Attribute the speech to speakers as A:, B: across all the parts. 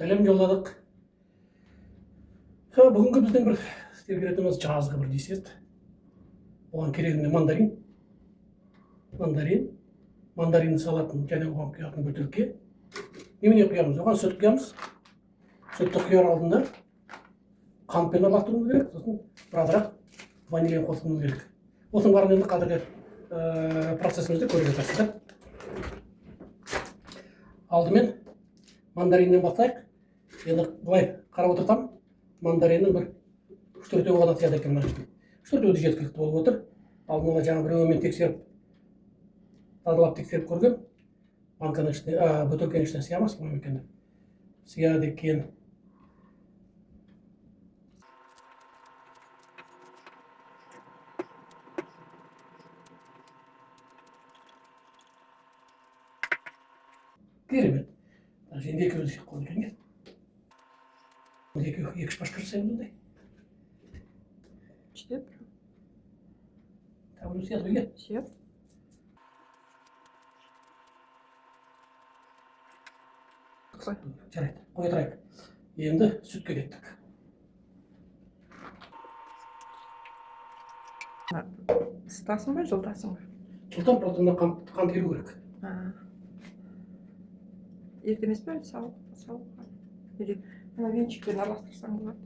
A: Сәлем жолдадық. Бүгінгі біздің бір істеп беретініміз жазғы бір десерт. Оған керегіне мандарин. Мандарин салатын және оған құятын бөтелке. Немене құямыз? Оған сүт құямыз. Сүтті құяр алдында қантпен араластыруымыз керек, сосын біразырақ ванилин қосуымыз керек. Осының бәрін енді қазіргі процесімізді көре жатарсыздар. Алдымен мандариннен бастайық. Енді былай қарап отырсам, мандариннің бір 3-4 ғана сияды екен. 3-4 жеткілікті болып отыр. Алдын ала жаңа біреумен тексеріп, тазалап тексеріп көрген. Банканың ішіне, бөтелкенің ішіне сиямас бұл мекенде. Сияды екен. Керемет. Енді екеуді сек қойып екен. Екі шпашка жасаймыз ондай.
B: Чеп.
A: Тәуір сияды ғой,
B: Чеп.
A: Жарайды, қоя тұрайық. Енді сүтке кеттік.
B: Ысытасың ба, жылдасың ба?
A: Жылдам протонда қант келу керек.
B: Ерте емес пе? Сауық. Мына венчикпен араластырсаң болады.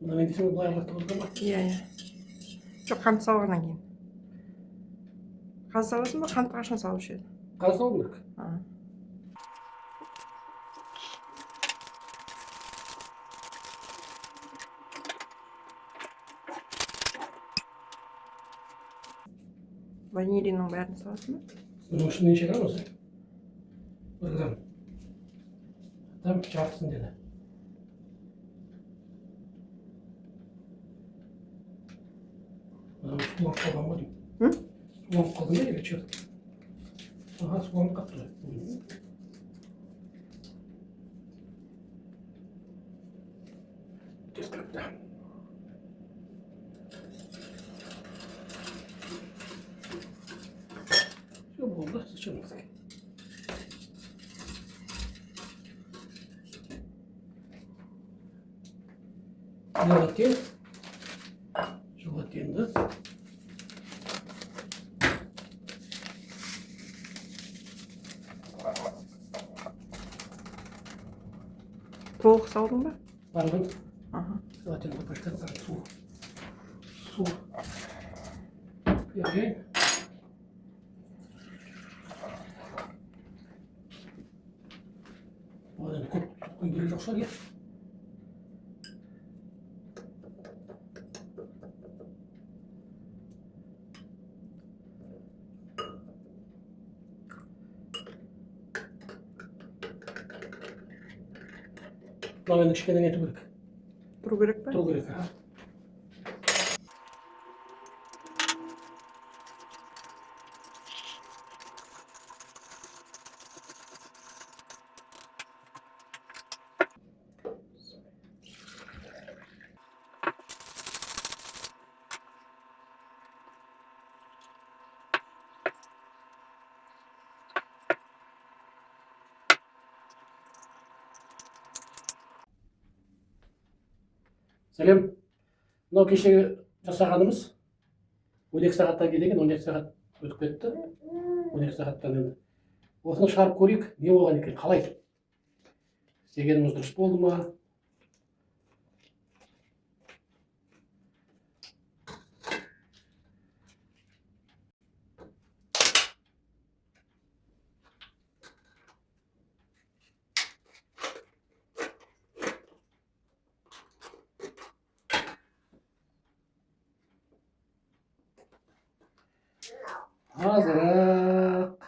A: Мына мен десем, былай араластырып отырған ба?
B: Иә. Жоқ, қант салғаннан кейін. Қазір саласың ба, қантты қашан салушы еді?
A: Қазір салу керек.
B: Ванилиннің бәрін саласың ба?
A: Бұның ішінде неше грамм осы? 1 грамм. Там жартысын деді. Суанып қалған ба деймін. Суанып қалдың ба или че? Суанып қапты. Жеткілікті. Все болды, зачем бізге? Желатинді.
B: Толық салдың ба?
A: Барлығын. Желатинді паштан су. Берейін. Одан көп қой керек жоқ шығар, е? Мынау кішкене нету керек.
B: Тұру керек па?
A: Тұру керек. Сәлем. Мынау кешегі жасағанымыз 12 сағаттан кейін 12 сағат өтіп кетті. 12 сағаттан енді. Осыны шығарып көрейік, не болған екен, қалай? Істегеніміз дұрыс болды ма? Азырақ.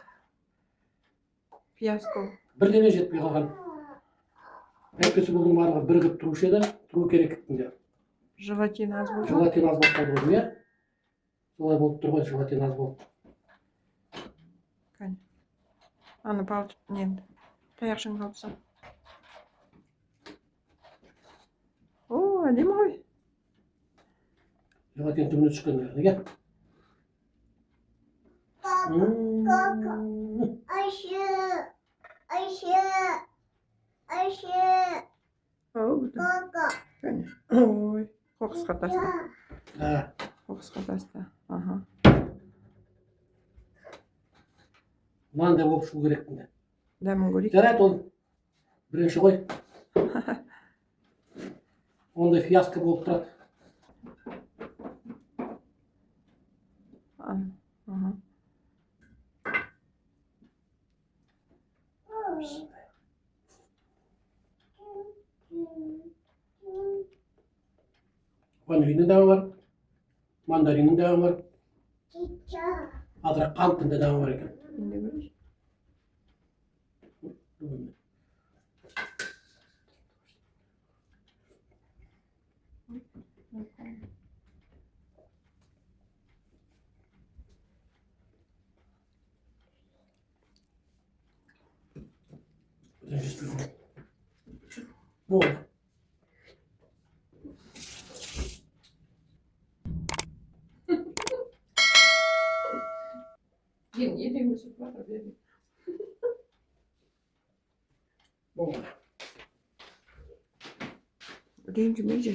B: Фиаско.
A: Бірдеме жетпей қалған. Әйтпесе бұның барлығы бірігіп тұрушы еді, тұру керек еді.
B: Желатин аз болды.
A: Желатин аз болып қалды ғой, иә? Солай болып тұр ғой, желатин аз болып.
B: Аны палыч, ненді? Таяқшың қалыпсың. О, әдемі ғой.
A: Желатин түбіне түскен, иә?
C: Ayşe.
B: Şöyle. Oy. Kokus katasta.
A: Ha.
B: Kokus katasta. Aha.
A: Manda болып шығу керек міне.
B: Дәмін көрейік.
A: Жарайды ол бірінші ғой. Ондай фиаско болып тұрады.
B: Ага.
A: Ванилиннің дәмі бар, мандариннің дәмі бар, азырақ қанттың да дәмі бар екен.
B: Şimdi göreyim.
A: Болды.
B: Yediğim süt var da vereyim.
A: Болды.
B: Rengim iyice